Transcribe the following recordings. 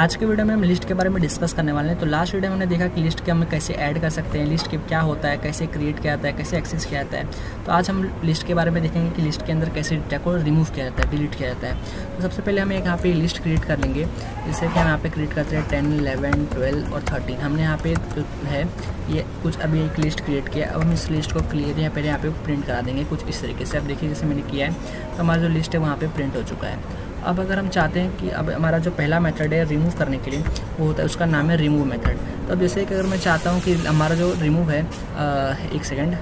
आज के वीडियो में हम लिस्ट के बारे में डिस्कस करने वाले हैं। तो लास्ट वीडियो में हमने देखा कि लिस्ट के हम कैसे ऐड कर सकते हैं, लिस्ट के क्या होता है, कैसे क्रिएट किया जाता है, कैसे एक्सेस किया जाता है। तो आज हम लिस्ट के बारे में देखेंगे कि लिस्ट के अंदर कैसे डेटा को रिमूव किया जाता है, डिलीट किया जाता है। तो सबसे पहले हम एक यहाँ पे लिस्ट क्रिएट कर लेंगे। जैसे कि हम यहाँ पे क्रिएट करते हैं 10, 11, 12 और 13। हमने यहाँ पे है ये कुछ अभी एक लिस्ट क्रिएट किया। अब हम इस लिस्ट को क्लियर यहाँ पे प्रिंट करा देंगे कुछ इस तरीके से। अब देखिए जैसे मैंने किया है तो हमारा जो लिस्ट है वहाँ पे प्रिंट हो चुका है। अब अगर हम चाहते हैं कि अब हमारा जो पहला मेथड है रिमूव करने के लिए वो होता है, उसका नाम है रिमूव मेथड। तो अब जैसे कि अगर मैं चाहता हूँ कि हमारा जो रिमूव है एक सेकेंड,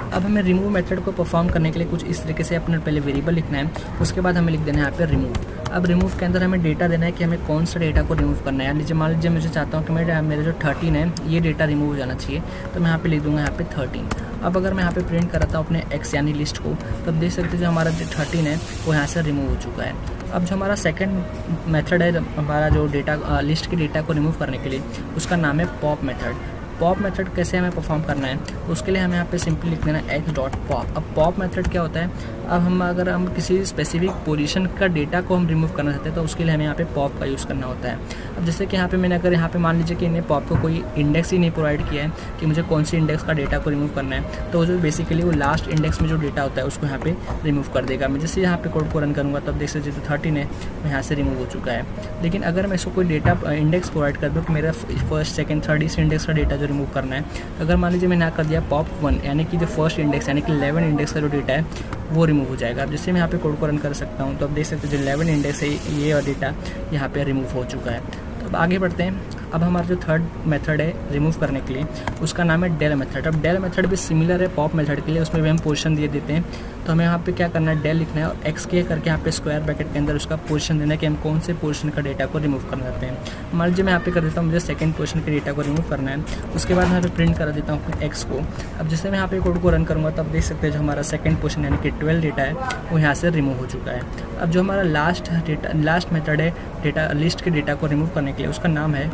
अब हमें रिमूव मेथड को परफॉर्म करने के लिए कुछ इस तरीके से अपने पहले वेरिएबल लिखना है, उसके बाद हमें लिख देना है यहाँ पे रिमूव। अब रिमूव के अंदर हमें डेटा देना है कि हमें कौन सा डेटा को रिमूव करना है। लीजिए मान लीजिए मुझे चाहता हूँ कि मेरा जो 13 है ये डेटा रिमूव हो जाना चाहिए, तो मैं यहाँ पे लिख दूँगा यहाँ पे 13। अब अगर मैं यहाँ पे प्रिंट कराता हूँ अपने एक्स यानी लिस्ट को, तो अब देख सकते हैं जो हमारा जो 13 है वो यहाँ से रिमूव हो चुका है। अब जो हमारा सेकंड मेथड है हमारा जो डेटा लिस्ट के डेटा को रिमूव करने के लिए, उसका नाम है पॉप मेथड। पॉप मेथड कैसे हमें परफॉर्म करना है, उसके लिए हमें यहाँ पे सिंपली लिख देना x.pop। अब पॉप मेथड क्या होता है, अब अगर हम किसी स्पेसिफिक पोजीशन का डेटा को हम रिमूव करना चाहते हैं तो उसके लिए हमें यहाँ पे पॉप का यूज़ करना होता है। अब जैसे कि यहाँ पे मैंने अगर यहाँ पे मान लीजिए कि इन्हें पॉप को कोई इंडेक्स ही नहीं प्रोवाइड किया है कि मुझे कौन सी इंडेक्स का डेटा को रिमूव करना है, तो जो बेसिकली वो लास्ट इंडेक्स में जो डेटा होता है उसको यहाँ पे रिमूव कर देगा। मैं जैसे यहाँ पे कोड को रन करूँगा तो अब देख सकते 13 है वो यहाँ से रिमूव हो चुका है। लेकिन अगर मैं इसको कोई डेटा इंडेक्स प्रोवाइड कर दूँ कि मेरा फर्स्ट, सेकंड, थर्ड इस इंडेक्स का डेटा जो रिमूव करना है, अगर मान लीजिए मैंने यहाँ कर दिया पॉप 1 यानी कि जो फर्स्ट इंडेक्स यानी कि 11 इंडेक्स का जो डेटा है वो रिमूव हो जाएगा। अब जैसे मैं यहाँ पे कोड को रन कर सकता हूँ तो अब देख सकते हैं जो 11 इंडेक्स है ये और डेटा यहाँ पे रिमूव हो चुका है। तो अब आगे बढ़ते हैं। अब हमारा जो थर्ड मेथड है रिमूव करने के लिए उसका नाम है डेल मेथड। अब डेल मेथड भी सिमिलर है पॉप मेथड के लिए, उसमें भी हम पोजीशन दिए देते हैं। तो हमें यहाँ पे क्या करना है, डेल लिखना है और एक्स के करके यहाँ पे स्क्वायर ब्रैकेट के अंदर उसका पोजीशन देना है कि हम कौन से पोजीशन का डेटा को रिमूव करना चाहते हैं। मान लीजिए मैं यहाँ पे कर देता हूँ मुझे सेकंड पोजीशन के डेटा को रिमूव करना है, उसके बाद मैं यहाँ पे प्रिंट करा देता हूँ एक्स को। अब जैसे मैं यहाँ पे कोड को रन करूँगा तो आप देख सकते हैं जो हमारा सेकंड पोजीशन यानी कि 12 डेटा है वो यहाँ से रिमूव हो चुका है। अब जो हमारा लास्ट मेथड है डेटा लिस्ट के डेटा को रिमूव करने के लिए उसका नाम है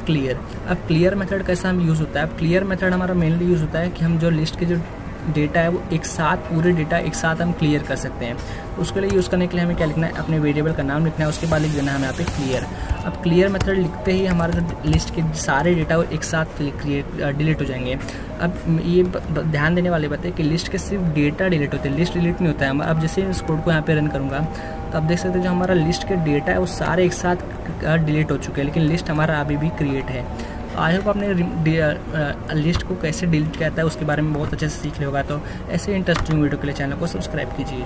क्लियर। अब क्लियर मेथड कैसा हम यूज़ होता है, अब क्लियर मेथड हमारा मेनली यूज़ होता है कि हम जो लिस्ट के जो डेटा है वो एक साथ पूरे डेटा एक साथ हम क्लियर कर सकते हैं। उसके लिए यूज़ करने के लिए हमें क्या लिखना है, अपने वेरिएबल का नाम लिखना है, उसके बाद लिख देना है हमें यहाँ पे क्लियर। अब क्लियर मेथड लिखते ही हमारा जो लिस्ट के सारे डेटा वो एक साथ डिलीट हो जाएंगे। अब ये ध्यान देने वाली बात है कि लिस्ट के सिर्फ डेटा डिलीट होते हैं, लिस्ट डिलीट नहीं होता है। अब जैसे इस कोड को यहाँ पे रन करूँगा तो आप देख सकते हैं जो हमारा लिस्ट के डेटा है वो सारे एक साथ डिलीट हो चुके हैं, लेकिन लिस्ट हमारा अभी भी क्रिएट है। आई होप आपने लिस्ट को कैसे डिलीट किया था उसके बारे में बहुत अच्छे से सीख लिया होगा। तो ऐसे इंटरेस्टिंग वीडियो के लिए चैनल को सब्सक्राइब कीजिए।